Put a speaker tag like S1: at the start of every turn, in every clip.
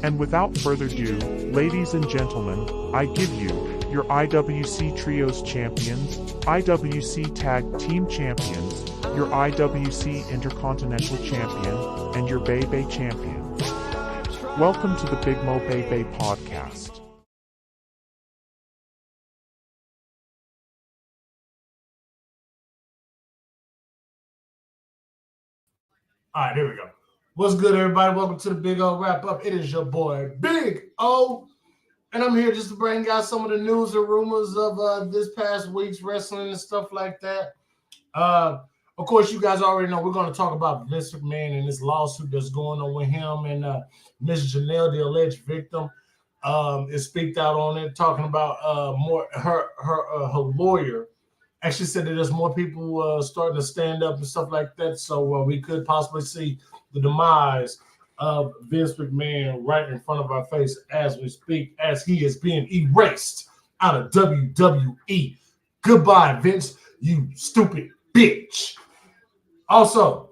S1: And without further ado, ladies and gentlemen, I give you your IWC Trios Champions, IWC Tag Team Champions, your IWC Intercontinental Champion, and your BiggOh Champion. Welcome to the BiggOh podcast.
S2: All right, here we go. What's good, everybody? Welcome to the BiggOh wrap-up. It is your boy, BiggOh, and I'm here just to bring out some of the news and rumors of this past week's wrestling and stuff like that. Of course, you guys already know we're going to talk about Vince McMahon and this lawsuit that's going on with him and Miss Janelle, the alleged victim, is speaked out on it, talking about her lawyer. Actually said that there's more people starting to stand up and stuff like that. So we could possibly see the demise of Vince McMahon right in front of our face as we speak, as he is being erased out of WWE. Goodbye, Vince, you stupid bitch. Also,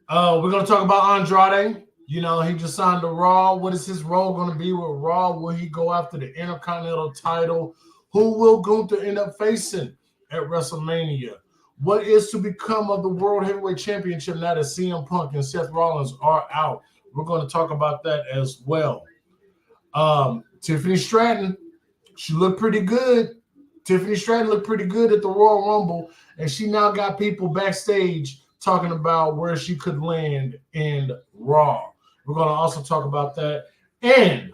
S2: we're going to talk about Andrade. You know, he just signed to Raw. What is his role going to be with Raw? Will he go after the Intercontinental title? Who will Gunther end up facing at WrestleMania? What is to become of the World Heavyweight Championship now that CM Punk and Seth Rollins are out? We're going to talk about that as well. Tiffany Stratton, she looked pretty good. Tiffany Stratton looked pretty good at the Royal Rumble, and she now got people backstage talking about where she could land in Raw. We're going to also talk about that, and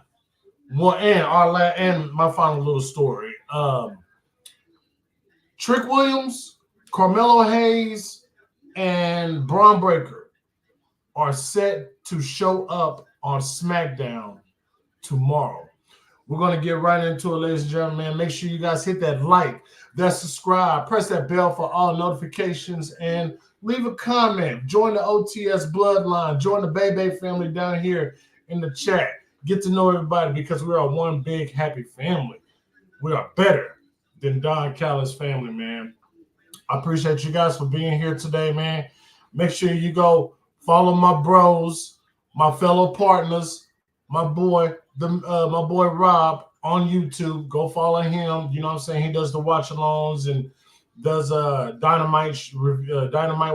S2: my final little story. Trick Williams, Carmelo Hayes, and Braun Breaker are set to show up on SmackDown tomorrow. We're going to get right into it, ladies and gentlemen. Make sure you guys hit that like, that subscribe, press that bell for all notifications, and leave a comment. Join the OTS bloodline. Join the BiggOh family down here in the chat. Get to know everybody because we are one big happy family. We are better than Don Callis' family, man. I appreciate you guys for being here today, man. Make sure you go follow my bros, my fellow partners, my boy Rob on YouTube. Go follow him. You know what I'm saying? He does the watch-alongs and does Dynamite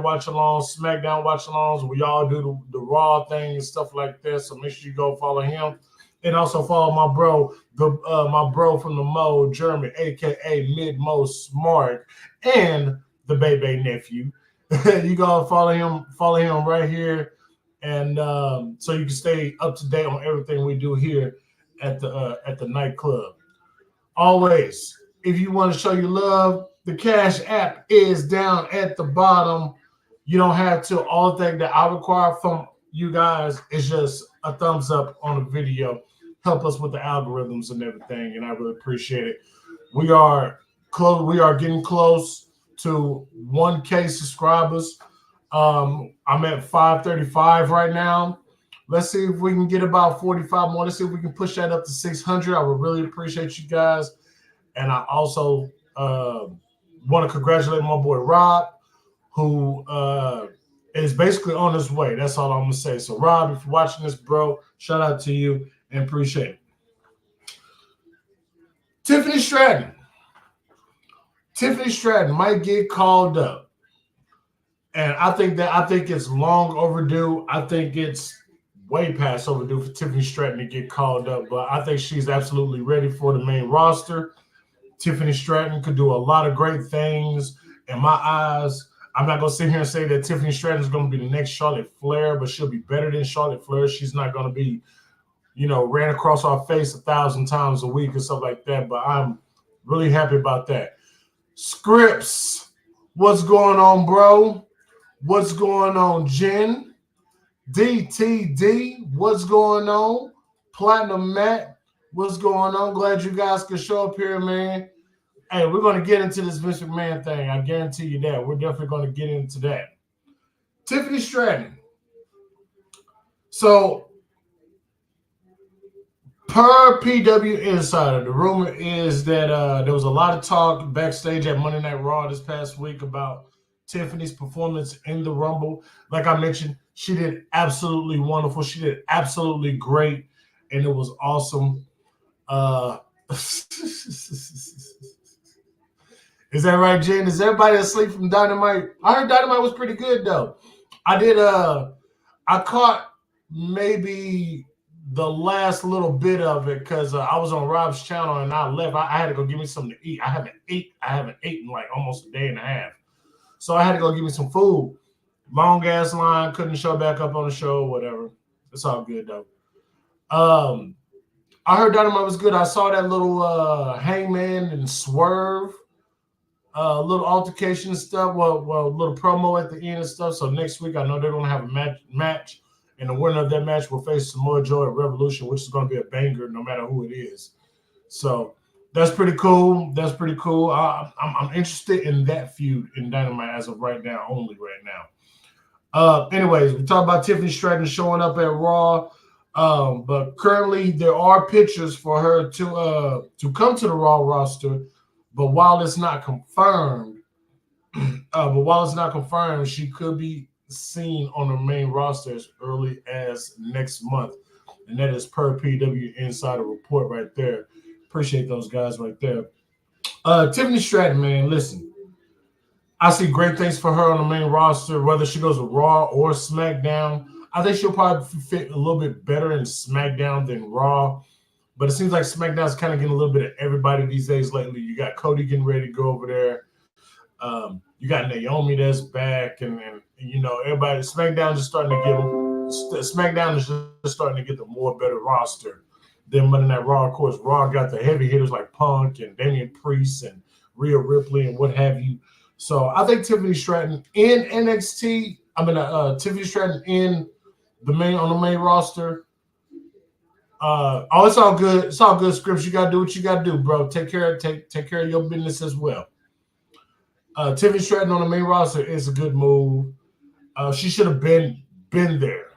S2: watch-alongs, SmackDown watch-alongs. We all do the Raw thing and stuff like that. So make sure you go follow him. And also follow my bro, my bro from the Mo, Jeremy, aka Mid Mo Smart, and the BiggOh nephew. You gotta follow him right here, and so you can stay up to date on everything we do here at the nightclub. Always, if you want to show your love, the Cash App is down at the bottom. You don't have to. All the thing that I require from you guys is just a thumbs up on the video. Help us with the algorithms and everything, and I really appreciate it. We are getting close to 1K subscribers. I'm at 535 right now. Let's see if we can get about 45 more. Let's see if we can push that up to 600. I would really appreciate you guys. And I also want to congratulate my boy Rob, who is basically on his way. That's all I'm going to say. So, Rob, if you're watching this, bro, shout out to you and appreciate it. Tiffany Stratton might get called up. And I think it's long overdue. I think it's way past overdue for Tiffany Stratton to get called up. But I think she's absolutely ready for the main roster. Tiffany Stratton could do a lot of great things in my eyes. I'm not going to sit here and say that Tiffany Stratton is going to be the next Charlotte Flair, but she'll be better than Charlotte Flair. She's not going to be, ran across our face 1,000 times a week or stuff like that. But I'm really happy about that. Scripps, what's going on, bro? What's going on, Jen? DTD, what's going on? Platinum Matt, what's going on? Glad you guys could show up here, man. Hey, we're going to get into this Vince McMahon thing. I guarantee you that. We're definitely going to get into that. Tiffany Stratton. So, per PW Insider, the rumor is that there was a lot of talk backstage at Monday Night Raw this past week about Tiffany's performance in the Rumble. Like I mentioned, she did absolutely wonderful. She did absolutely great. and it was awesome. Is that right, Jen? Is everybody asleep from Dynamite? I heard Dynamite was pretty good though. I did I caught maybe the last little bit of it because I was on Rob's channel and I left. I had to go give me something to eat. I haven't eaten like almost a day and a half. So I had to go give me some food. Long ass line, couldn't show back up on the show, whatever. It's all good though. I heard Dynamite was good. I saw that little Hangman and Swerve little altercation and stuff. Well, little promo at the end and stuff. So next week, I know they're gonna have a match, and the winner of that match will face Samoa Joe at Revolution, which is gonna be a banger, no matter who it is. So that's pretty cool. That's pretty cool. I'm interested in that feud in Dynamite as of right now, only right now. Anyways, we talked about Tiffany Stratton showing up at Raw. But currently there are pictures for her to come to the Raw roster. But while it's not confirmed, she could be seen on the main roster as early as next month, and that is per PW Insider report right there. Appreciate those guys right there. Tiffany Stratton, man, listen, I see great things for her on the main roster, whether she goes to Raw or SmackDown. I think she'll probably fit a little bit better in SmackDown than Raw. But it seems like SmackDown's kind of getting a little bit of everybody these days lately. You got Cody getting ready to go over there. You got Naomi that's back, and everybody. SmackDown is just starting to get the more better roster than Monday Night Raw. Of course, Raw got the heavy hitters like Punk and Damian Priest and Rhea Ripley and what have you. So I think Tiffany Stratton in NXT. Tiffany Stratton in on the main roster. It's all good. It's all good, Scripps. You gotta do what you gotta do, bro. Take care of your business as well. Tiffany Stratton on the main roster is a good move. She should have been there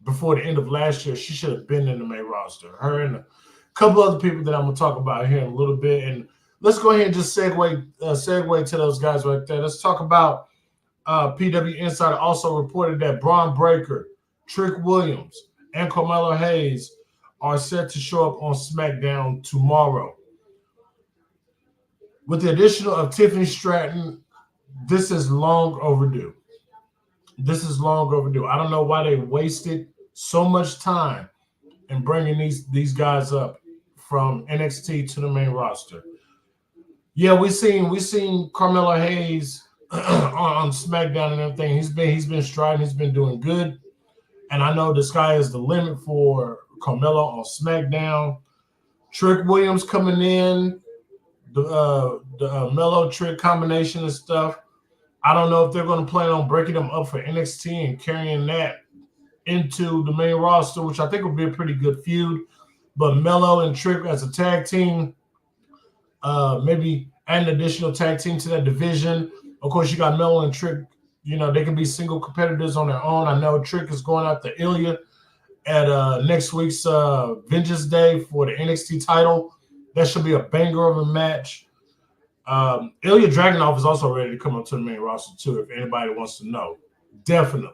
S2: before the end of last year. She should have been in the main roster. Her and a couple other people that I'm gonna talk about here in a little bit. And let's go ahead and just segue to those guys right there. Let's talk about PW Insider also reported that Braun Breaker, Trick Williams, and Carmelo Hayes are set to show up on SmackDown tomorrow. With the addition of Tiffany Stratton, this is long overdue. I don't know why they wasted so much time in bringing these guys up from NXT to the main roster. Yeah, we seen Carmelo Hayes on SmackDown and everything. He's been striding. He's been doing good. And I know the sky is the limit for Carmelo on SmackDown. Trick Williams coming in, the Melo Trick combination and stuff. I don't know if they're going to plan on breaking them up for NXT and carrying that into the main roster, which I think would be a pretty good feud. But Melo and Trick as a tag team, maybe add an additional tag team to that division. Of course, you got Melo and Trick. They can be single competitors on their own. I know Trick is going out to Ilya at next week's Vengeance Day for the NXT title. That should be a banger of a match. Ilya Dragunov is also ready to come up to the main roster too, if anybody wants to know. Definitely.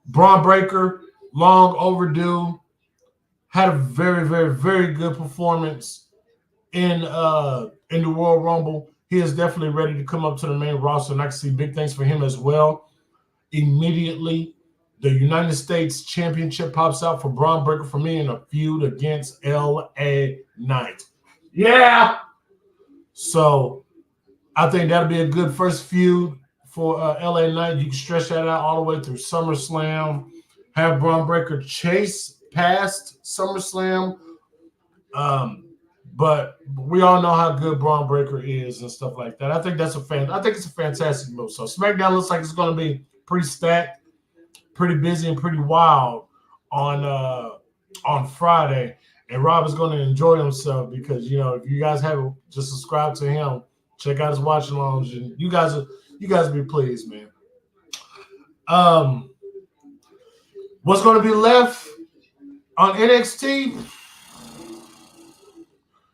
S2: Braun Breaker, long overdue. Had a very, very, very good performance in the Royal Rumble. He is definitely ready to come up to the main roster, and I can see big things for him as well. Immediately, the United States Championship pops out for Braun Breaker for me in a feud against LA Knight. Yeah! So I think that'll be a good first feud for LA Knight. You can stretch that out all the way through SummerSlam. Have Braun Breaker chase past SummerSlam. But we all know how good Braun Breaker is and stuff like that. I think it's a fantastic move. So SmackDown looks like it's going to be pretty stacked, pretty busy, and pretty wild on Friday. And Rob is going to enjoy himself because if you guys haven't just subscribed to him, check out his watch alongs, and you guys be pleased, man. What's going to be left on NXT?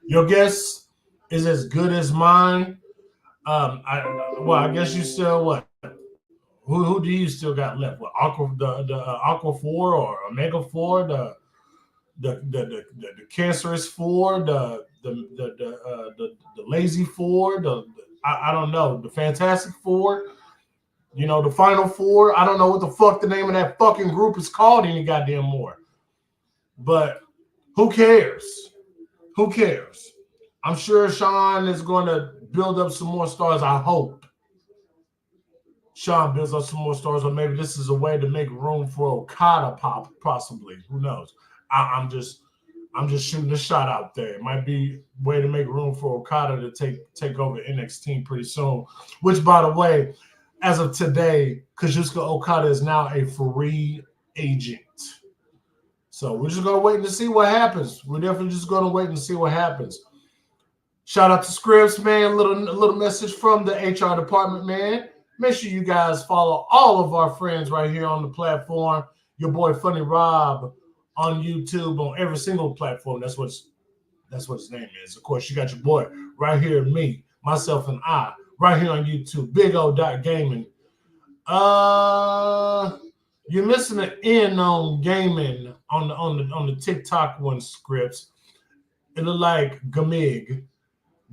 S2: Your guess is as good as mine. I guess you still what? Who do you still got left? What the Aqua 4 or Omega 4, the cancerous 4, the lazy 4, I don't know, the fantastic 4, the final 4. I don't know what the fuck the name of that fucking group is called any goddamn more. But who cares? Who cares? I'm sure Sean is going to build up some more stars. I hope Sean builds up some more stars, or maybe this is a way to make room for Okada possibly. Who knows? I'm just shooting a shot out there. It might be a way to make room for Okada to take over NXT pretty soon. Which, by the way, as of today, Kazuchika Okada is now a free agent. So we're just gonna wait and see what happens. We're definitely just gonna wait and see what happens. Shout out to Scripps, man. A little message from the HR department, man. Make sure you guys follow all of our friends right here on the platform. Your boy Funny Rob on YouTube, on every single platform. That's what his name is. Of course, you got your boy right here, me, myself, and I, right here on YouTube. BiggOh.gaming. You're missing an N on gaming on the TikTok one, Scripts. It look like Gamig.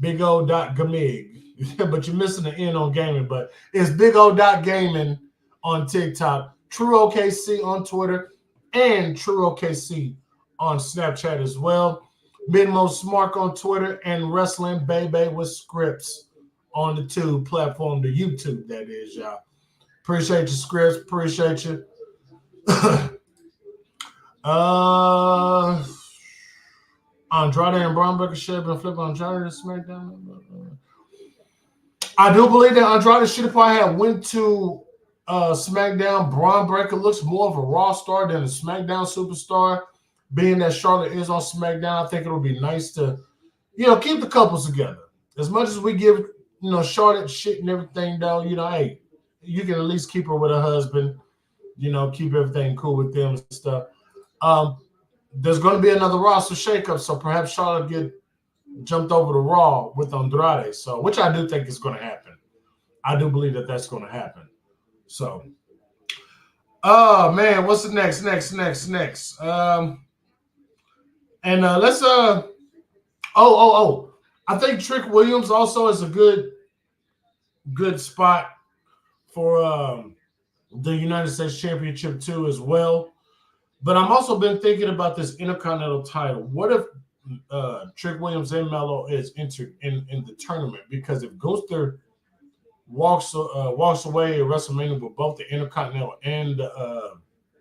S2: BiggOh.gamig. But you're missing the N on gaming, but it's BiggOh.gaming on TikTok, True OKC on Twitter, and True OKC on Snapchat as well. Midmo Smart on Twitter, and Wrestling Baby with Scripts on the Tube platform, the YouTube, that is, y'all. Appreciate you, Scripts. Appreciate you. Andrade and Braun Breaker should have been flipping Andrade to SmackDown. I do believe that Andrade should have probably had went to SmackDown. Braun Breaker looks more of a Raw star than a SmackDown superstar. Being that Charlotte is on SmackDown, I think it'll be nice to, keep the couples together. As much as we give, Charlotte shit and everything, though, hey, you can at least keep her with her husband, keep everything cool with them and stuff. There's going to be another roster shakeup, so perhaps Charlotte get jumped over to Raw with Andrade, so which I do think is going to happen. I do believe that that's going to happen. So, oh man, what's the next? And let's I think Trick Williams also is a good spot for the United States Championship too as well. But I'm also been thinking about this Intercontinental title. What if Trick Williams and Melo is entered in the tournament? Because if Gunther walks away at WrestleMania with both the Intercontinental and the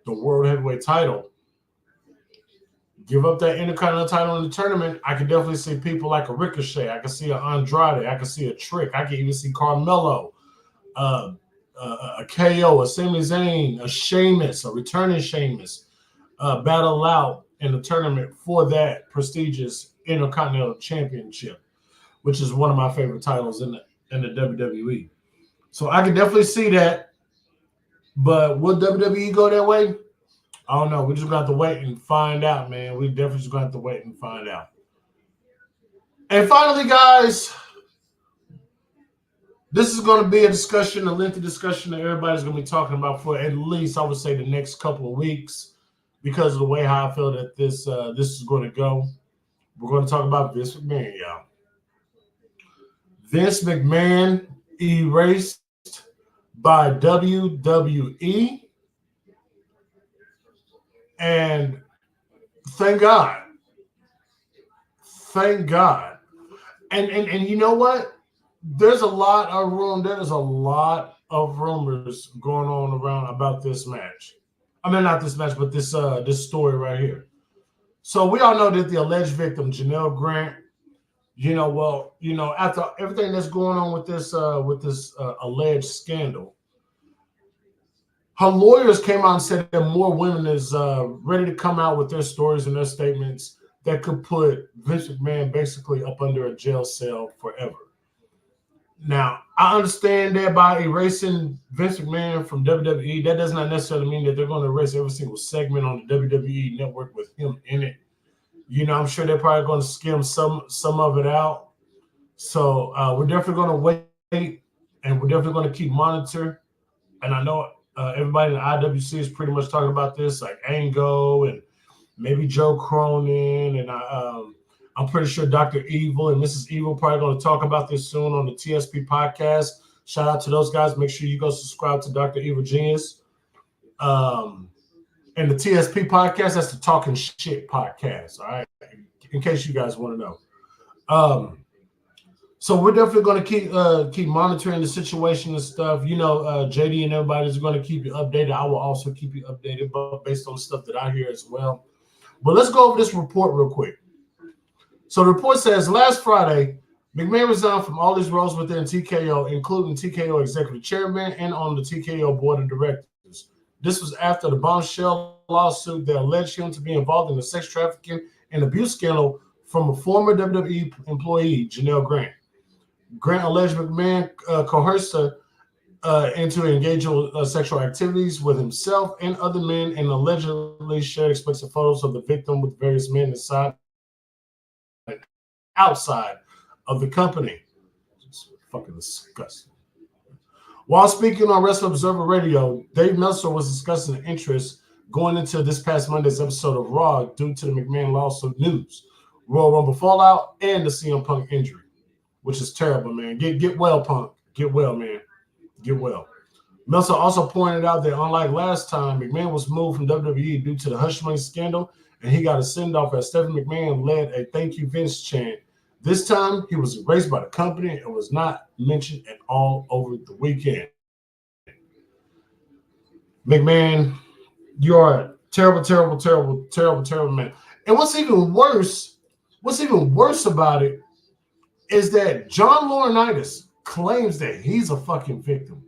S2: World Heavyweight title, give up that Intercontinental title in the tournament, I can definitely see people like a Ricochet. I can see an Andrade. I can see a Trick. I can even see Carmelo, a KO, a Sami Zayn, a Sheamus, a returning Sheamus, battle out in the tournament for that prestigious Intercontinental Championship, which is one of my favorite titles in the WWE. So I can definitely see that. But will WWE go that way? I don't know. We just got to wait and find out, man. We definitely just got to wait and find out. And finally, guys, this is going to be a lengthy discussion that everybody's going to be talking about for at least, I would say, the next couple of weeks, because of the way how I feel that this is going to go. We're going to talk about Vince McMahon, y'all. Vince McMahon erased by WWE. And thank God. Thank God. And you know what? There's a lot of rumors going on around about this match. I mean, not this match, but this story right here. So we all know that the alleged victim, Janelle Grant, after everything that's going on with this alleged scandal, her lawyers came out and said that more women is ready to come out with their stories and their statements that could put Vince McMahon basically up under a jail cell forever. Now, I understand that by erasing Vince McMahon from WWE, that does not necessarily mean that they're going to erase every single segment on the WWE network with him in it. I'm sure they're probably going to skim some of it out. So we're definitely going to wait, and we're definitely going to keep monitor and I know everybody in the IWC is pretty much talking about this, like Ango and maybe Joe Cronin, and I'm pretty sure Dr. Evil and Mrs. Evil probably going to talk about this soon on the TSP podcast. Shout out to those guys. Make sure you go subscribe to Dr. Evil Genius. And the TSP podcast, that's the Talking Shit podcast. All right, in case you guys want to know. So we're definitely going to keep monitoring the situation and stuff. You know, JD and everybody is going to keep you updated. I will also keep you updated, but based on the stuff that I hear as well. But let's go over this report real quick. So the report says last Friday, McMahon resigned from all his roles within TKO, including TKO executive chairman and on the TKO board of directors. This was after the bombshell lawsuit that alleged him to be involved in the sex trafficking and abuse scandal from a former WWE employee, Janelle Grant. Grant alleged McMahon coerced her into engaging in sexual activities with himself and other men, and allegedly shared explicit photos of the victim with various men inside and outside of the company. It's fucking disgusting. While speaking on Wrestling Observer Radio, Dave Meltzer was discussing the interest going into this past Monday's episode of Raw due to the McMahon lawsuit news, Royal Rumble fallout, and the CM Punk injury, which is terrible, man. Get well, Punk. Get well, man. Get well. Meltzer also pointed out that unlike last time, McMahon was moved from WWE due to the Hush Money scandal, and he got a send-off as Stephanie McMahon led a "Thank You Vince" chant. This time, he was erased by the company and was not mentioned at all over the weekend. McMahon, you are a terrible, terrible, terrible, terrible, terrible man. And what's even worse about it is that John Laurinaitis claims that he's a fucking victim.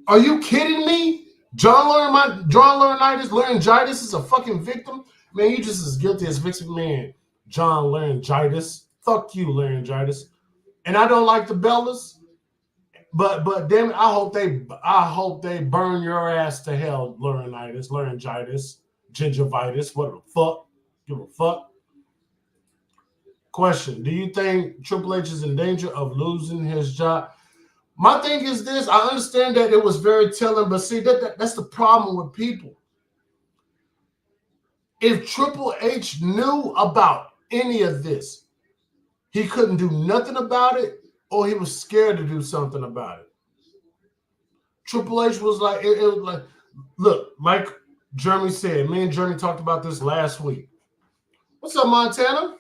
S2: Are you kidding me? John Laurinaitis is a fucking victim? Man, you just as guilty as Vince McMahon. John Laurinaitis. Fuck you, Laurinaitis. And I don't like the Bellas, but damn it, I hope they burn your ass to hell, Laurinaitis, gingivitis, what the fuck? Give a fuck. Question: do you think Triple H is in danger of losing his job? My thing is this: I understand that it was very telling, but see, that's the problem with people. If Triple H knew about any of this, he couldn't do nothing about it, or he was scared to do something about it. Triple H was like, it was like, look, like Jeremy said, me and Jeremy talked about this last week. What's up, Montana?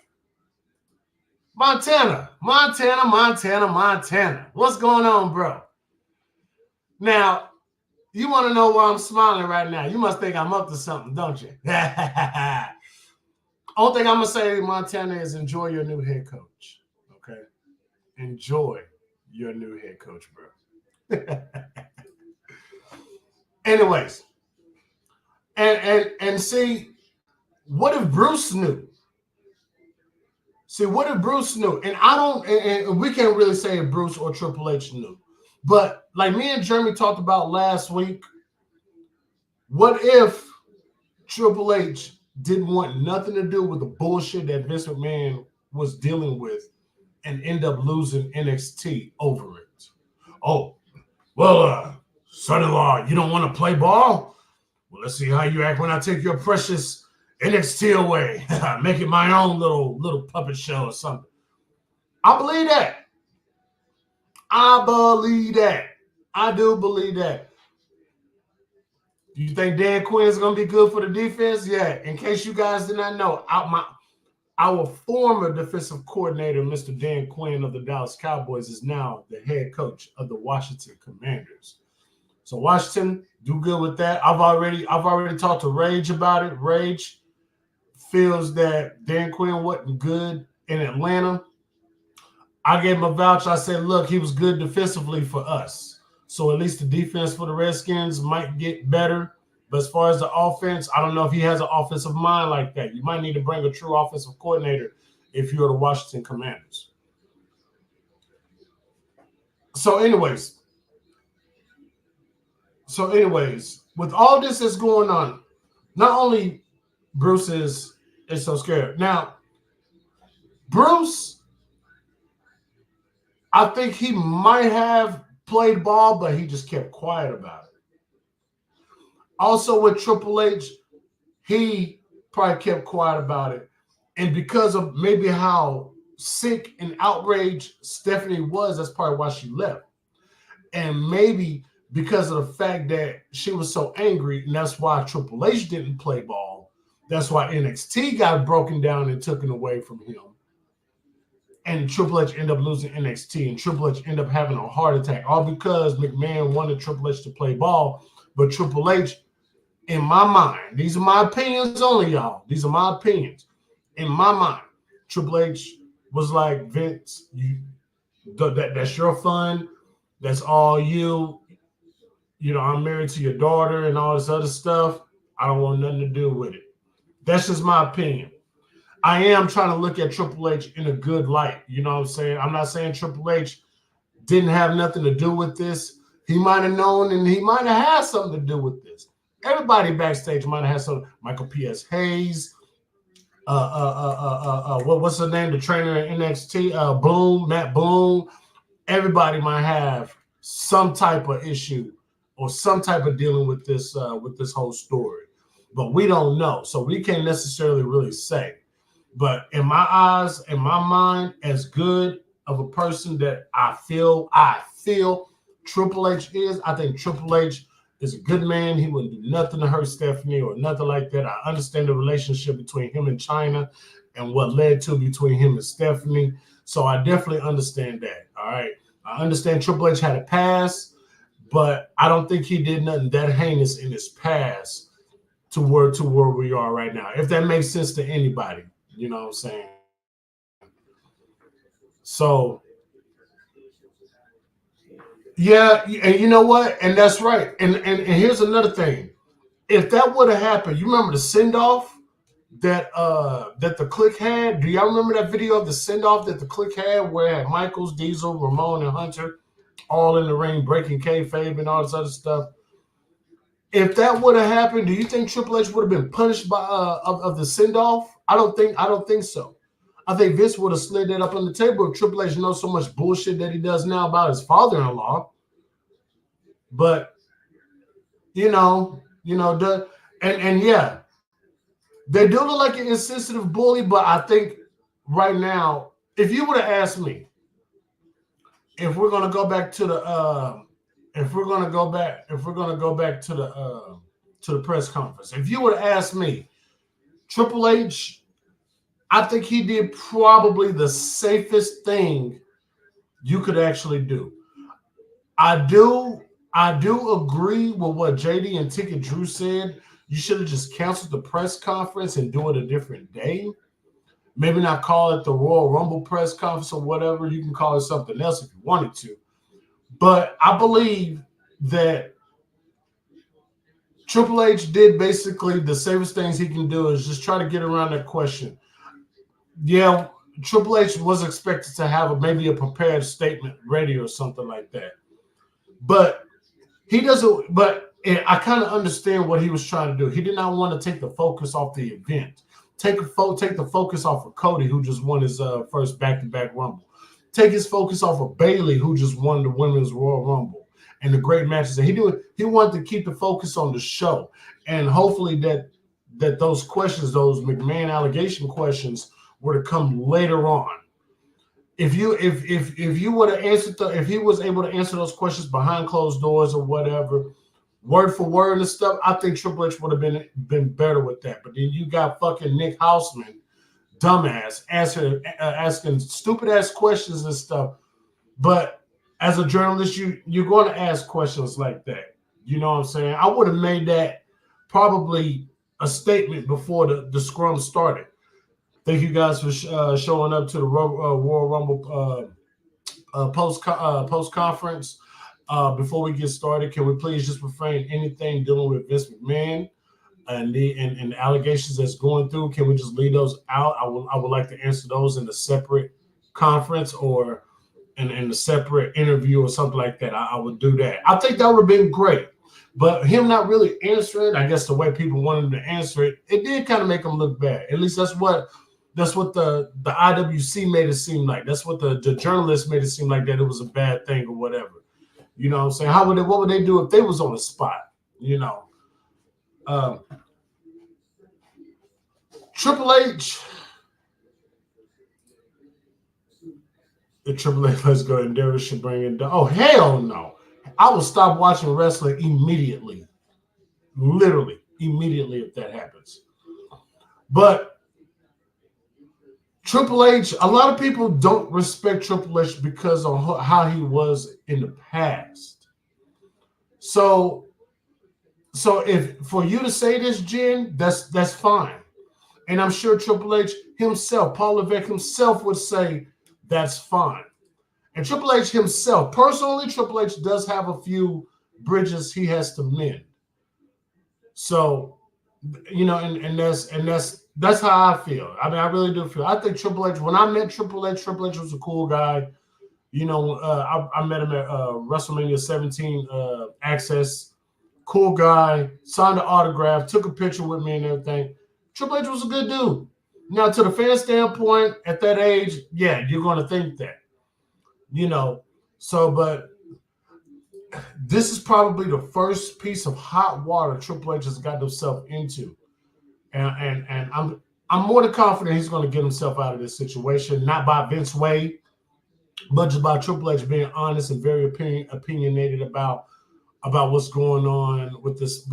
S2: Montana. What's going on, bro? Now, you want to know why I'm smiling right now. You must think I'm up to something, don't you? Only thing I'm going to say, Montana, is enjoy your new head coach, okay? Enjoy your new head coach, bro. Anyways, and see, what if Bruce knew? See, what if Bruce knew? And I don't, and we can't really say if Bruce or Triple H knew. But like me and Jeremy talked about last week, what if Triple H didn't want nothing to do with the bullshit that Vince McMahon was dealing with and end up losing NXT over it? Oh, well, son-in-law, you don't want to play ball? Well, let's see how you act when I take your precious NXT away. Make it my own little puppet show or something. I believe that. I do believe that. Do you think Dan Quinn's going to be good for the defense? Yeah. In case you guys did not know, our former defensive coordinator, Mr. Dan Quinn of the Dallas Cowboys, is now the head coach of the Washington Commanders. So Washington, do good with that. I've already talked to Rage about it. Rage feels that Dan Quinn wasn't good in Atlanta. I gave him a voucher. I said, look, he was good defensively for us. So at least the defense for the Redskins might get better. But as far as the offense, I don't know if he has an offensive mind like that. You might need to bring a true offensive coordinator if you're the Washington Commanders. So anyways, with all this that's going on, not only Bruce is so scared. Now, Bruce I think he might have played ball, but he just kept quiet about it. Also with Triple H, he probably kept quiet about it. And because of maybe how sick and outraged Stephanie was, that's probably why she left. And maybe because of the fact that she was so angry, and that's why Triple H didn't play ball. That's why NXT got broken down and taken away from him. And Triple H ended up losing NXT, and Triple H ended up having a heart attack, all because McMahon wanted Triple H to play ball. But Triple H, in my mind, these are my opinions only, y'all. These are my opinions. In my mind, Triple H was like, Vince, that's your fun. That's all you. You know, I'm married to your daughter and all this other stuff. I don't want nothing to do with it. That's just my opinion. I am trying to look at Triple H in a good light. You know what I'm saying? I'm not saying Triple H didn't have nothing to do with this. He might have known and he might have had something to do with this. Everybody backstage might have had some. Michael P.S. Hayes, what's the name? The trainer in NXT, Bloom, Matt Bloom. Everybody might have some type of issue or some type of dealing with this whole story, but we don't know, so we can't necessarily really say. But in my eyes, in my mind, as good of a person that I feel Triple H is, I think Triple H is a good man. He wouldn't do nothing to hurt Stephanie or nothing like that. I understand the relationship between him and China and what led to between him and Stephanie. So I definitely understand that. All right. I understand Triple H had a past, but I don't think he did nothing that heinous in his past to where we are right now. If that makes sense to anybody, you know what I'm saying? So yeah, and you know what? And that's right. And here's another thing. If that would have happened, you remember the send-off that the Click had? Do y'all remember that video of the send-off that the Click had where it had Michaels, Diesel, Ramon, and Hunter all in the ring breaking kayfabe and all this other stuff? If that would have happened, do you think Triple H would have been punished by of the send-off? I don't think so. I think Vince would have slid that up on the table if Triple H knows so much bullshit that he does now about his father-in-law. But and yeah, they do look like an insensitive bully. But I think right now, if you would have asked me, if we're gonna go back to the to the press conference, if you would have asked me, Triple H, I think he did probably the safest thing you could actually do. I do agree with what JD and Ticket Drew said. You should have just canceled the press conference and do it a different day. Maybe not call it the Royal Rumble press conference or whatever. You can call it something else if you wanted to. But I believe that Triple H did basically the safest things he can do is just try to get around that question. Yeah, Triple H was expected to have maybe a prepared statement ready or something like that. But he doesn't. But I kind of understand what he was trying to do. He did not want to take the focus off the event. Take the focus off of Cody, who just won his first back-to-back Rumble. Take his focus off of Bayley, who just won the Women's Royal Rumble and the great matches that he did. He wanted to keep the focus on the show, and hopefully that those questions, those McMahon allegation questions, were to come later on. If you would have answered if he was able to answer those questions behind closed doors or whatever, word for word and stuff, I think Triple H would have been better with that. But then you got fucking Nick Hausman, dumbass, asking stupid ass questions and stuff. But as a journalist, you're going to ask questions like that. You know what I'm saying? I would have made that probably a statement before the scrum started. Thank you guys for showing up to the Royal Rumble post conference. Before we get started, can we please just refrain anything dealing with Vince McMahon and the allegations that's going through? Can we just leave those out? I would like to answer those in a separate conference or in a separate interview or something like that. I would do that. I think that would have been great. But him not really answering, I guess the way people wanted him to answer it, it did kind of make him look bad. At least that's That's what the IWC made it seem like. That's what the journalists made it seem like, that it was a bad thing or whatever. You know what I'm saying? What would they do if they was on the spot? You know. Triple H. The Triple H, let's go. Endeavor should bring it down. Oh, hell no. I will stop watching wrestling immediately. Literally, immediately if that happens. But Triple H, a lot of people don't respect Triple H because of how he was in the past. So if for you to say this, Jen, that's fine. And I'm sure Triple H himself, Paul Levesque himself, would say that's fine. And Triple H himself, personally, Triple H does have a few bridges he has to mend. So, you know, and that's how I feel. I mean, I really do feel. I think Triple H, when I met Triple H was a cool guy. You know, I met him at WrestleMania 17 Access. Cool guy, signed an autograph, took a picture with me and everything. Triple H was a good dude. Now, to the fan standpoint, at that age, yeah, you're going to think that. You know, so, but this is probably the first piece of hot water Triple H has got himself into. And I'm more than confident he's going to get himself out of this situation, not by Vince Wade, but just by Triple H being honest and very opinionated about what's going on with this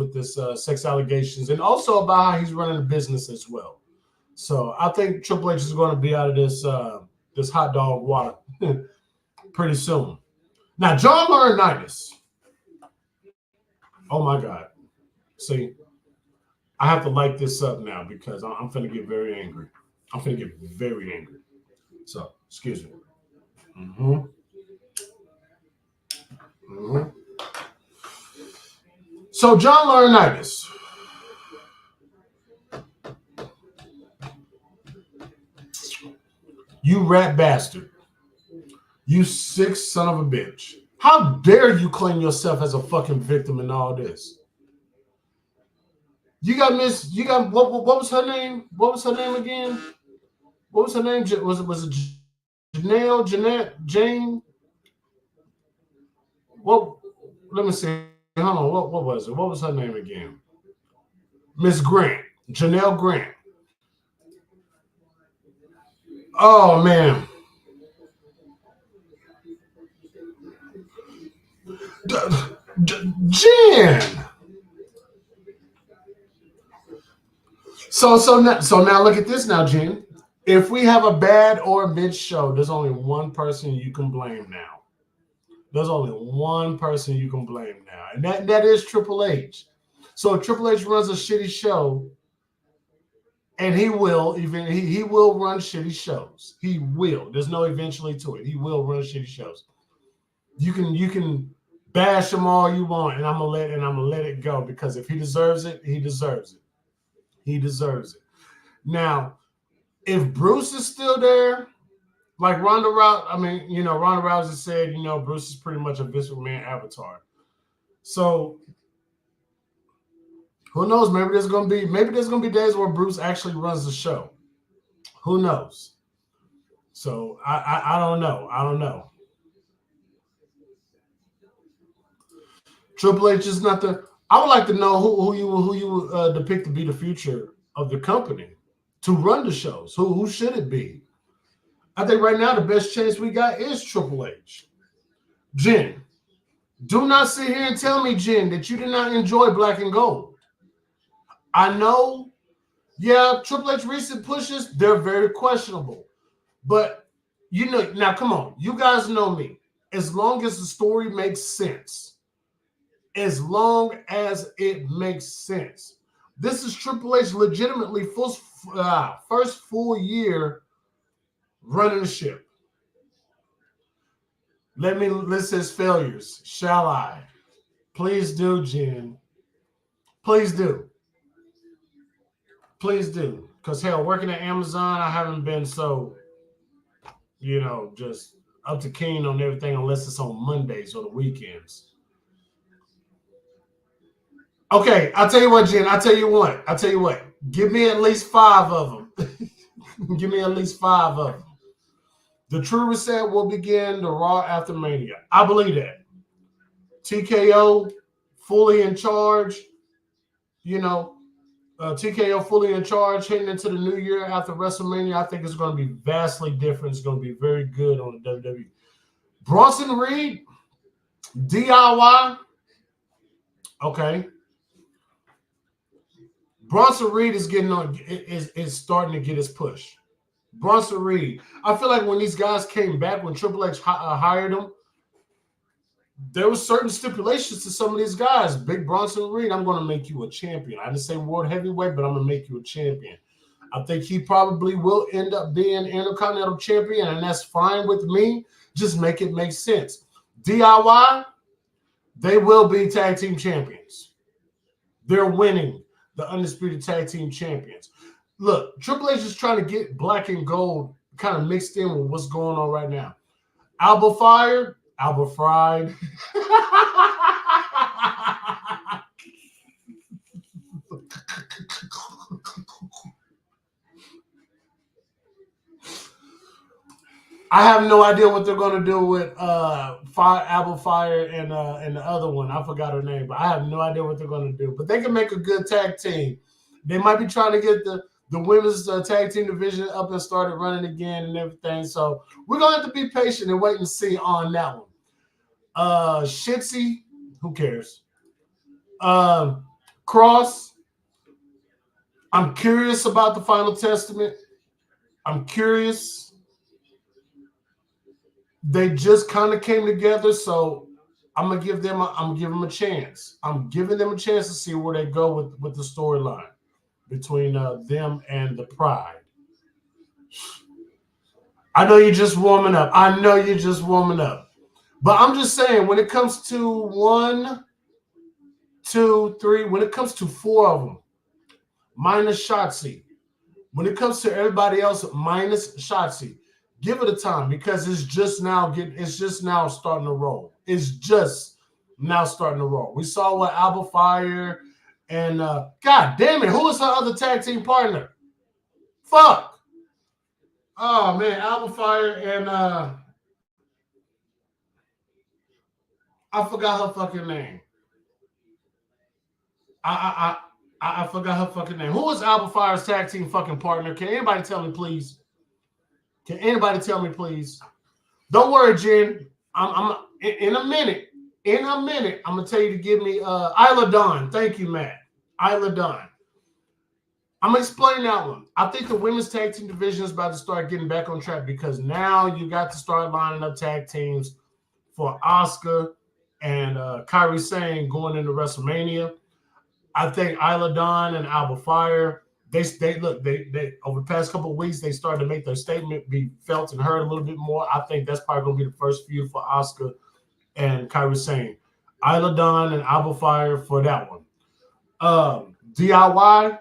S2: sex allegations, and also about how he's running the business as well. So I think Triple H is going to be out of this this hot dog water pretty soon. Now, John Laurinaitis. Oh my God. See, I have to light this up now because I'm finna get very angry. I'm finna get very angry. So, excuse me. So, John Laurinaitis. You rat bastard. You sick son of a bitch. How dare you claim yourself as a fucking victim in all this? What was her name? What was her name again? What was her name? Was it Janelle, Jeanette, Jane? What? Let me see. Hold on. What was it? What was her name again? Miss Grant. Janelle Grant. Oh, man. Jen. So now look at this now, Jen. If we have a bad or mid show, there's only one person you can blame now. There's only one person you can blame now, and that is Triple H. So if Triple H runs a shitty show, and he will run shitty shows. He will. There's no eventually to it. He will run shitty shows. You can bash him all you want, and I'm gonna let it go, because if he deserves it, he deserves it. He deserves it. Now, if Bruce is still there, like Ronda Rousey said, Bruce is pretty much a Vince McMahon avatar. So who knows? Maybe there's gonna be days where Bruce actually runs the show. Who knows? So I don't know. I don't know. Triple H is not the. I would like to know who you depict to be the future of the company to run the shows. Who should it be? I think right now the best chance we got is Triple H. Jen, do not sit here and tell me, Jen, that you did not enjoy Black and Gold. I know, yeah, Triple H recent pushes, they're very questionable. But, now come on. You guys know me. As long as the story makes sense. As long as it makes sense. This is Triple H legitimately first full year running the ship. Let me list his failures, shall I? Please do, Jen. Please do. Please do. Because, hell, working at Amazon, I haven't been so, just up to keen on everything unless it's on Mondays or the weekends. Okay, I'll tell you what, Jen. I'll tell you what. Give me at least 5 of them. Give me at least 5 of them. The true reset will begin the Raw after Mania. I believe that. TKO fully in charge. TKO fully in charge heading into the new year after WrestleMania. I think it's going to be vastly different. It's going to be very good on the WWE. Bronson Reed, DIY. Okay. Bronson Reed is getting on. Is starting to get his push. Bronson Reed. I feel like when these guys came back, when Triple H hired them, there were certain stipulations to some of these guys. Big Bronson Reed, I'm going to make you a champion. I didn't say world heavyweight, but I'm going to make you a champion. I think he probably will end up being Intercontinental Champion, and that's fine with me. Just make it make sense. DIY, they will be tag team champions. They're winning the Undisputed Tag Team Champions. Look, Triple H is trying to get black and gold kind of mixed in with what's going on right now. Alba fired, Alba fried. I have no idea what they're going to do with Alba Fire and the other one. I forgot her name, but I have no idea what they're going to do. But they can make a good tag team. They might be trying to get the women's tag team division up and started running again and everything. So we're going to have to be patient and wait and see on that one. Shitsy, who cares? Cross, I'm curious about the Final Testament. I'm curious. They just kind of came together, so I'm gonna give them a chance. I'm giving them a chance to see where they go with the storyline between them and the Pride. I know you're just warming up. But I'm just saying, when it comes to 1, 2, 3, when it comes to 4 of them, minus Shotzi, when it comes to everybody else, minus Shotzi, give it a time, because it's just now starting to roll. We saw what Alba Fire and God damn it, who was her other tag team partner? Fuck. Oh man, Alba Fire and I forgot her fucking name. I forgot her fucking name. Who was Alba Fire's tag team fucking partner? Can anybody tell me, please? Don't worry, Jen. I'm in a minute. I'm gonna tell you to give me Isla Dawn. Thank you, Matt. Isla Dawn. I'm gonna explain that one. I think the women's tag team division is about to start getting back on track, because now you got to start lining up tag teams for Asuka and Kairi Sane going into WrestleMania. I think Isla Dawn and Alba Fire, they over the past couple of weeks, they started to make their statement be felt and heard a little bit more. I think that's probably going to be the first feud for Asuka and Kairi Sane. Isla Dawn and Alba Fire for that one. DIY,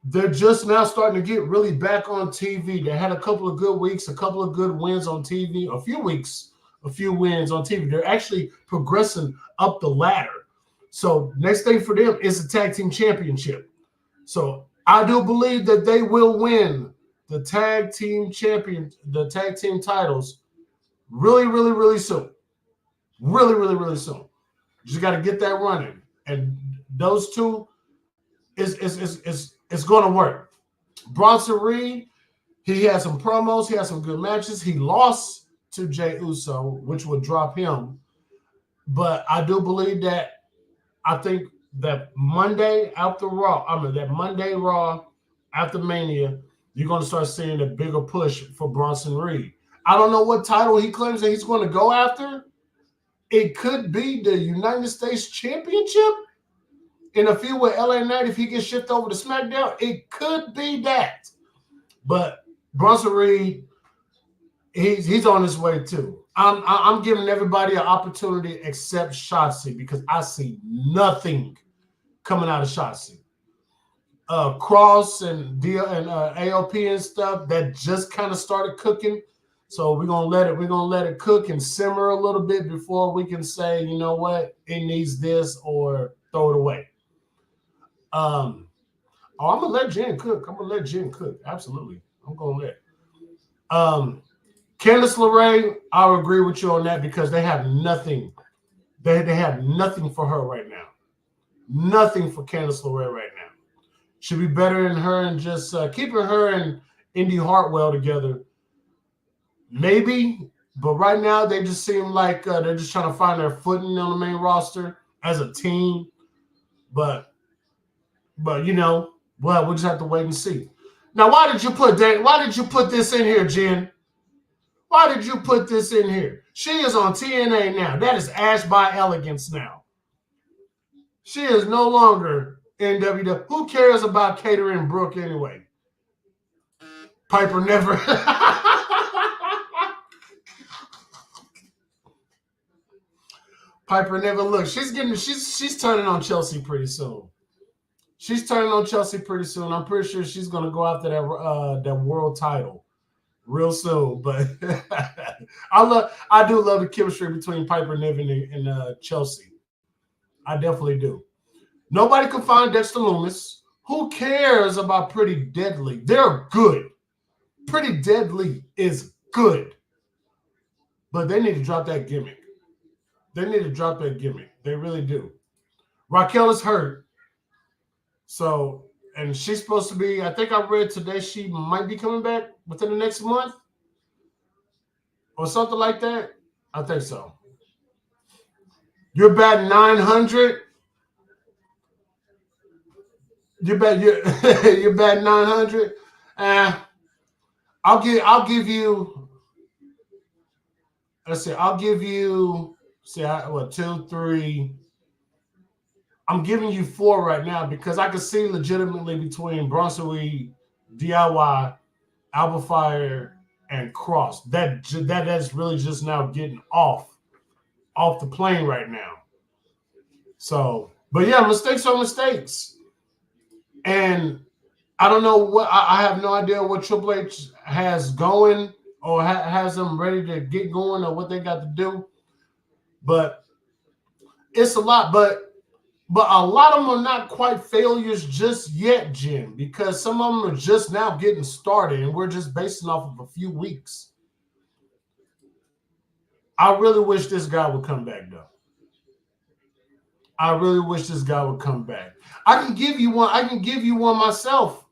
S2: they're just now starting to get really back on TV. They had a couple of good weeks, a couple of good wins on TV, a few wins on TV. They're actually progressing up the ladder. So next thing for them is the tag team championship. So I do believe that they will win the tag team titles really, really, really soon. Really, really, really soon. You just got to get that running. And those two it's going to work. Bronson Reed, he had some promos. He had some good matches. He lost to Jey Uso, which would drop him. But I do believe that I think that Monday Raw after Mania, you're going to start seeing a bigger push for Bronson Reed. I don't know what title he claims that he's going to go after. It could be the United States Championship in a feud with LA Knight if he gets shifted over to SmackDown. It could be that. But Bronson Reed, he's on his way too. I'm giving everybody an opportunity except Shotzi, because I see nothing coming out of Shotzi. Cross and AOP and stuff that just kind of started cooking. So we're gonna let it cook and simmer a little bit before we can say, you know what, it needs this or throw it away. I'm gonna let Jen cook. Absolutely. I'm going there. Candice LeRae, I'll agree with you on that because they have nothing. They have nothing for her right now. Nothing for Candice LeRae right now. Should be better in her and just keeping her and Indy Hartwell together. Maybe, but right now they just seem like they're just trying to find their footing on the main roster as a team. But you know, well, we'll just have to wait and see. Now, why did you put that? Why did you put this in here, Jen? Why did you put this in here? She is on TNA now. That is Ash by Elegance now. She is no longer in WWE. Who cares about Catering Brooke anyway? Piper never. Piper never looked. She's turning on Chelsea pretty soon. She's turning on Chelsea pretty soon. I'm pretty sure she's gonna go after that world title real soon. But I do love the chemistry between Piper Niven and Chelsea. I definitely do. Nobody can find Dexter Loomis. Who cares about Pretty Deadly? They're good. Pretty Deadly is good. But they need to drop that gimmick. They need to drop that gimmick. They really do. Raquel is hurt. So, and she's supposed to be, I think I read today she might be coming back within the next month or something like that. I think so. You're batting 900. You're batting 900. I'll give you. Let's see. I'll give you. See, 2, 3. I'm giving you 4 right now because I can see legitimately between Bronson Reed, DIY, Alba Fire, and Cross. That's really just now getting off the plane right now. So, but yeah, mistakes are mistakes. And I don't know what I have no idea what Triple H has going or has them ready to get going or what they got to do. But it's a lot. But a lot of them are not quite failures just yet, Jim, because some of them are just now getting started, and we're just basing off of a few weeks. I really wish this guy would come back, though. I really wish this guy would come back. I can give you one myself,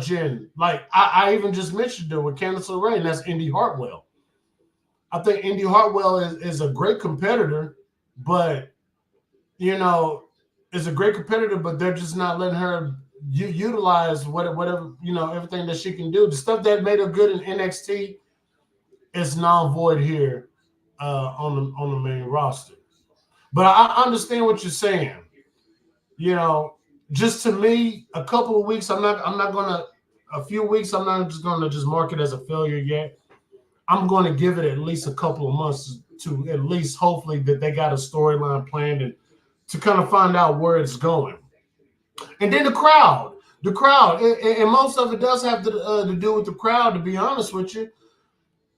S2: Jen. Like I even just mentioned it with Candice LeRae, and that's Indy Hartwell. I think Indy Hartwell is a great competitor, but you know, is a great competitor, but they're just not letting her utilize whatever everything that she can do. The stuff that made her good in NXT is non-void here on the main roster. But I understand what you're saying. You know, just to me, a couple of weeks, a few weeks, I'm not just gonna just mark it as a failure yet. I'm going to give it at least a couple of months to at least hopefully that they got a storyline planned and to kind of find out where it's going. And then the crowd, and most of it does have to do with the crowd, to be honest with you,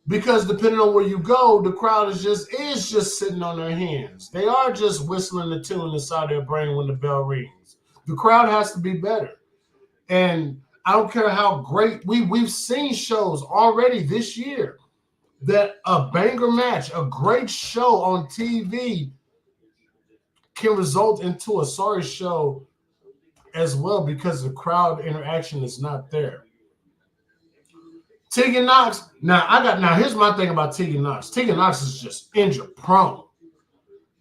S2: because depending on where you go, the crowd is just sitting on their hands. They are just whistling the tune inside their brain when the bell rings. The crowd has to be better. And I don't care how great we've seen shows already this year that a banger match, a great show on TV can result into a sorry show as well because the crowd interaction is not there. Tegan Knox. Now here's my thing about Tegan Knox. Tegan Knox is just injury prone.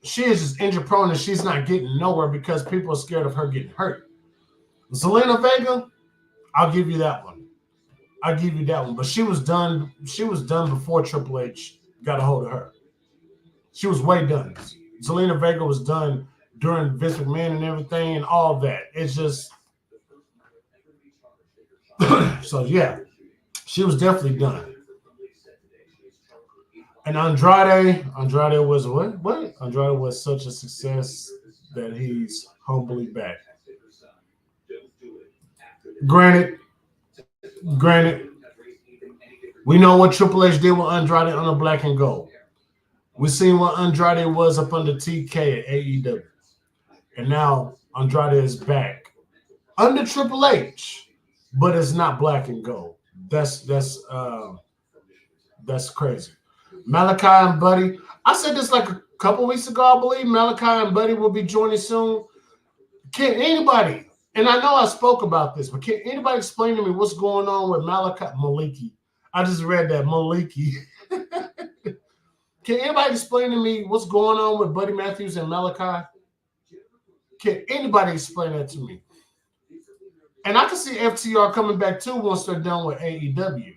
S2: She is just injury prone and she's not getting nowhere because people are scared of her getting hurt. Zelina Vega, I'll give you that one. But she was done before Triple H got a hold of her. She was way done. Zelina Vega was done during Vince McMahon and everything and all that. It's just so yeah, she was definitely done. And Andrade was what? Andrade was such a success that he's humbly back. Granted, we know what Triple H did with Andrade on the Black and Gold. We've seen what Andrade was up under TK at AEW. And now Andrade is back under Triple H, but it's not Black and Gold. that's crazy. Malachi and Buddy. I said this like a couple weeks ago, I believe. Malachi and Buddy will be joining soon. Can anybody, and I know I spoke about this, but can anybody explain to me what's going on with Maliki? I just read that Maliki. Can anybody explain to me what's going on with Buddy Matthews and Malachi? Can anybody explain that to me? And I can see FTR coming back too once they're done with AEW.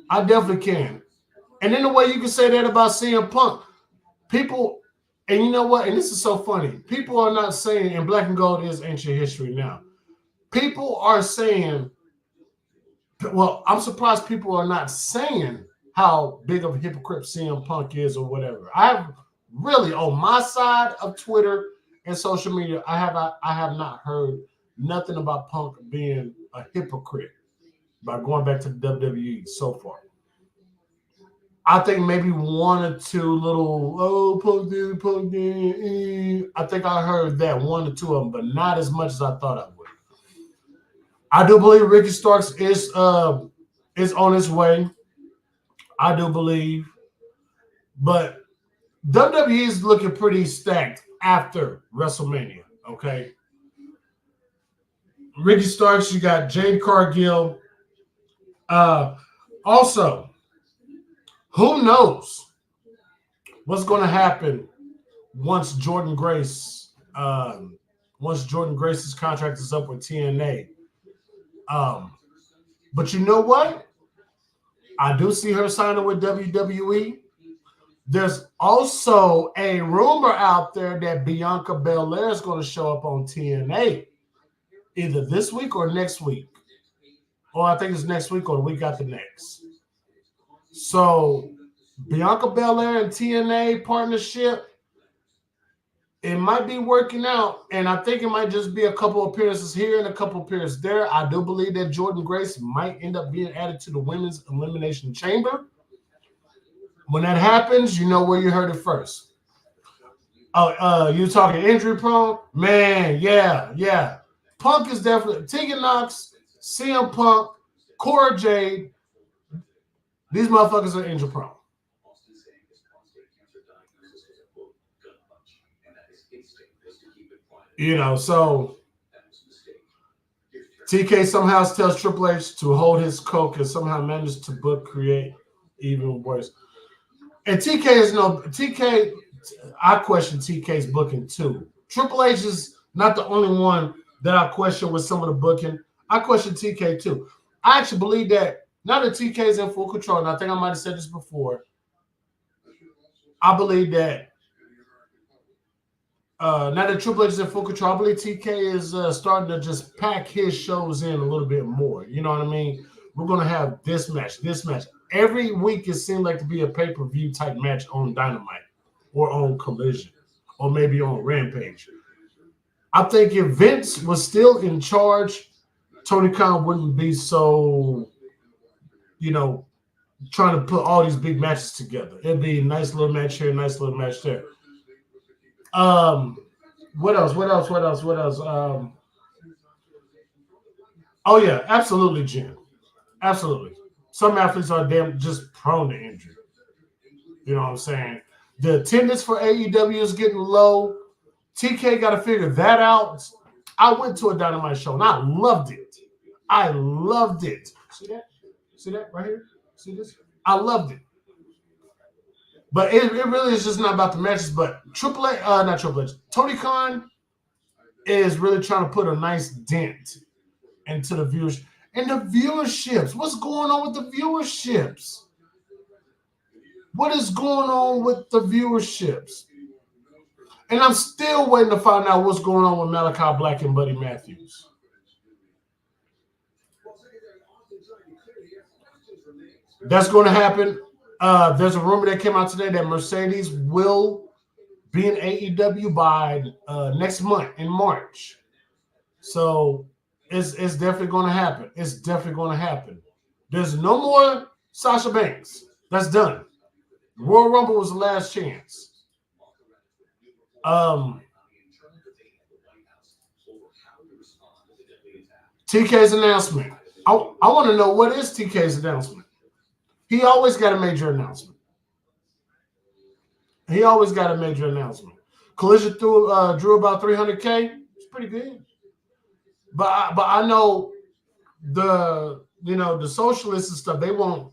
S2: I definitely can. And in a way, you can say that about CM Punk. People, and you know what? And this is so funny. People are not saying, and Black and Gold is ancient history now. People are saying, well, I'm surprised people are not saying how big of a hypocrite CM Punk is or whatever. I have really, on my side of Twitter and social media, I have not heard nothing about Punk being a hypocrite by going back to the WWE so far. I think maybe one or two little, Punk did. I think I heard that one or two of them, but not as much as I thought I would. I do believe Ricky Starks is on his way. I do believe. But WWE is looking pretty stacked after WrestleMania, okay? Ricky Starks, you got Jade Cargill. Also, who knows what's going to happen once Jordan Grace's contract is up with TNA. But you know what? I do see her signing with WWE. There's also a rumor out there that Bianca Belair is going to show up on TNA either this week or next week. Or I think it's next week or the week after next. So Bianca Belair and TNA partnership, it might be working out, and I think it might just be a couple appearances here and a couple appearances there. I do believe that Jordan Grace might end up being added to the Women's Elimination Chamber. When that happens, you know where you heard it first. You talking injury prone? Man, yeah. Punk is definitely Tegan Knox, CM Punk, Cora Jade. These motherfuckers are injury prone. You know, so TK somehow tells Triple H to hold his coke and somehow manages to create even worse. And TK, I question TK's booking too. Triple H is not the only one that I question with some of the booking. I question TK too. I actually believe that now that TK is in full control, and I think I might have said this before, I believe that now that Triple H is in full control, I believe TK is starting to just pack his shows in a little bit more. You know what I mean? We're going to have this match. Every week it seemed like to be a pay-per-view type match on Dynamite or on Collision or maybe on Rampage. I think if Vince was still in charge, Tony Khan wouldn't be so, trying to put all these big matches together. It'd be a nice little match here, nice little match there. What else? Oh yeah, absolutely, Jim. Absolutely. Some athletes are just prone to injury. You know what I'm saying? The attendance for AEW is getting low. TK got to figure that out. I went to a Dynamite show and I loved it. See that? See that right here? See this? I loved it. But it really is just not about the matches, but not Triple H. Tony Khan is really trying to put a nice dent into the viewers. And the viewerships. What's going on with the viewerships? What is going on with the viewerships? And I'm still waiting to find out what's going on with Malachi Black and Buddy Matthews. That's going to happen. There's a rumor that came out today that Mercedes will be in AEW by next month in March. So it's definitely going to happen. There's no more Sasha Banks. That's done. Royal Rumble was the last chance. TK's announcement. I want to know, what is TK's announcement? He always got a major announcement. He always got a major announcement. Collision drew about 300K. It's pretty good. But I know the socialists and stuff, they want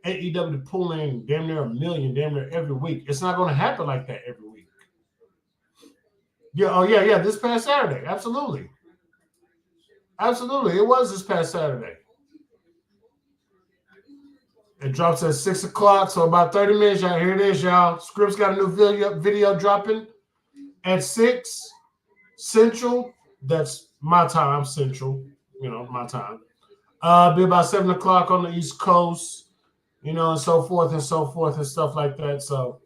S2: AEW to pull in damn near $1 million damn near every week. It's not going to happen like that every week. Yeah, yeah. This past Saturday, absolutely. It was this past Saturday. It drops at 6 o'clock, so about 30 minutes. Y'all, here it is, y'all. Scripps got a new video dropping at 6 Central. That's my time, Central. My time. Be about 7 o'clock on the East Coast, and so forth and stuff like that. So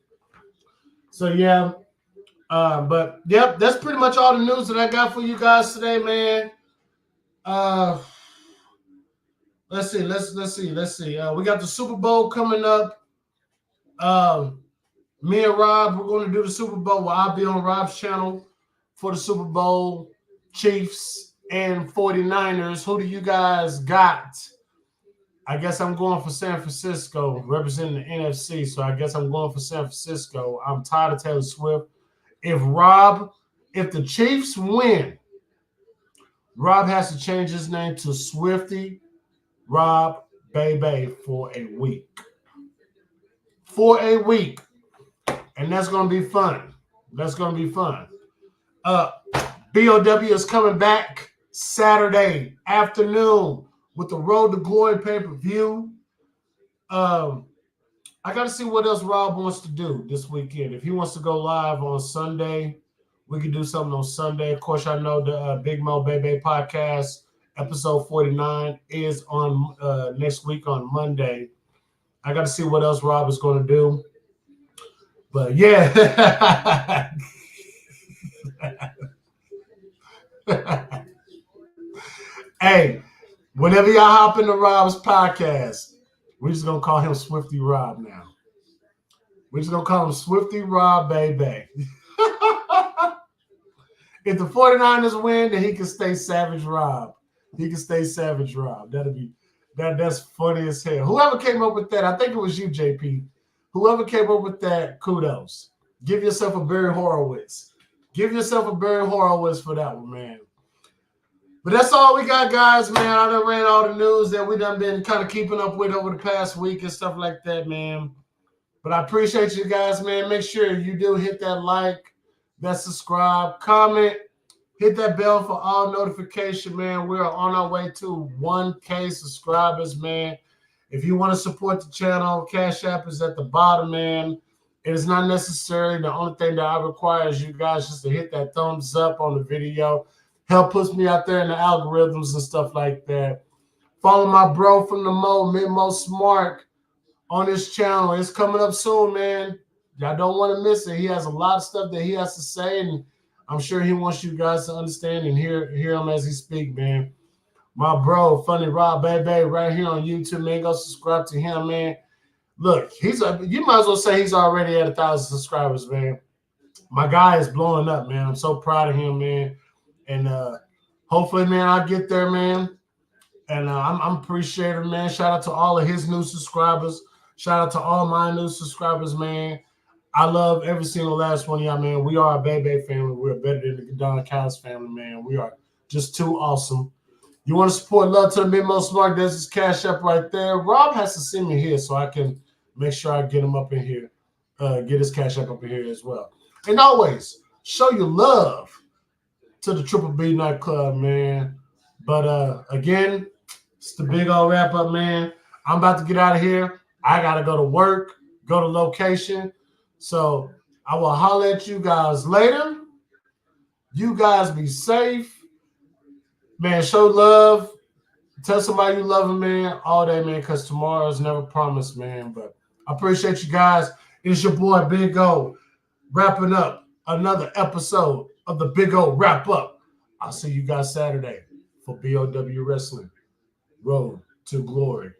S2: yeah. But yep, that's pretty much all the news that I got for you guys today, man. Let's see. We got the Super Bowl coming up. Me and Rob, we're going to do the Super Bowl. Well, I'll be on Rob's channel for the Super Bowl. Chiefs and 49ers. Who do you guys got? I guess I'm going for San Francisco, representing the NFC. So I guess I'm going for San Francisco. I'm tired of Taylor Swift. If the Chiefs win, Rob has to change his name to Swifty Rob Bebe for a week. And that's going to be fun. BOW is coming back Saturday afternoon with the Road to Glory pay-per-view. I got to see what else Rob wants to do this weekend. If he wants to go live on Sunday, we can do something on Sunday. Of course, I know the Big Mo Bebe podcast, episode 49, is on next week on Monday. I got to see what else Rob is going to do. But yeah. Hey, whenever y'all hop into Rob's podcast, we're just going to call him Swifty Rob now. We're just going to call him Swifty Rob Bebe. If the 49ers win, then he can stay Savage Rob. That's funny as hell. Whoever came up with that, I think it was you, JP. Whoever came up with that, kudos. Give yourself a Barry Horowitz. For that one, man. But that's all we got, guys, man. I done ran all the news that we done been kind of keeping up with over the past week and stuff like that, man. But I appreciate you guys, man. Make sure you do hit that like, that subscribe, comment, hit that bell for all notification, man. We are on our way to 1K subscribers, man. If you want to support the channel, Cash App is at the bottom, man. It is not necessary. The only thing that I require is you guys just to hit that thumbs up on the video. Help push me out there in the algorithms and stuff like that. Follow my bro from the Mo Smart, on his channel. It's coming up soon, man. Y'all don't want to miss it. He has a lot of stuff that he has to say, and I'm sure he wants you guys to understand and hear him as he speak, man. My bro, Funny Rob Bebe, right here on YouTube, man. Go subscribe to him, man. Look, you might as well say he's already at 1,000 subscribers, man. My guy is blowing up, man. I'm so proud of him, man. And hopefully, man, I'll get there, man. And I'm appreciative, man. Shout out to all of his new subscribers. Shout out to all my new subscribers, man. I love every single last one of y'all, man. We are a Bebe family. We're better than the Don Callis family, man. We are just too awesome. You want to support Love to the Mid-Mo Smart? There's his Cash App right there. Rob has to send me here so I can make sure I get him up in here. Get his Cash App up in here as well. And always, show your love to the Triple B nightclub, man. But again, it's the big old wrap up, man. I'm about to get out of here. I got to go to work, go to location. So I will holler at you guys later. You guys be safe. Man, show love. Tell somebody you love them, man, all day, man, because tomorrow is never promised, man. But I appreciate you guys. It's your boy, BiggOh, wrapping up another episode of the BiggOh Wrap Up. I'll see you guys Saturday for BOW Wrestling Road to Glory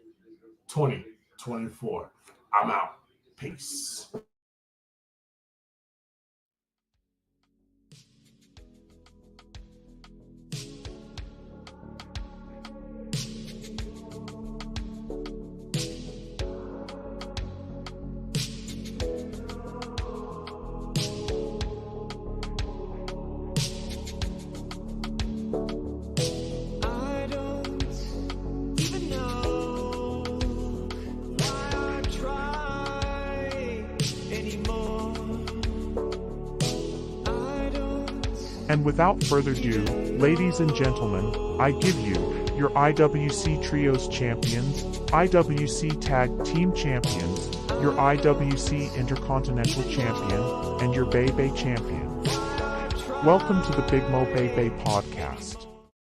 S2: 2024. I'm out. Peace.
S1: And without further ado, ladies and gentlemen, I give you your IWC Trios Champions, IWC Tag Team Champions, your IWC Intercontinental Champion, and your BiggOh Champion. Welcome to the BiggOh Podcast.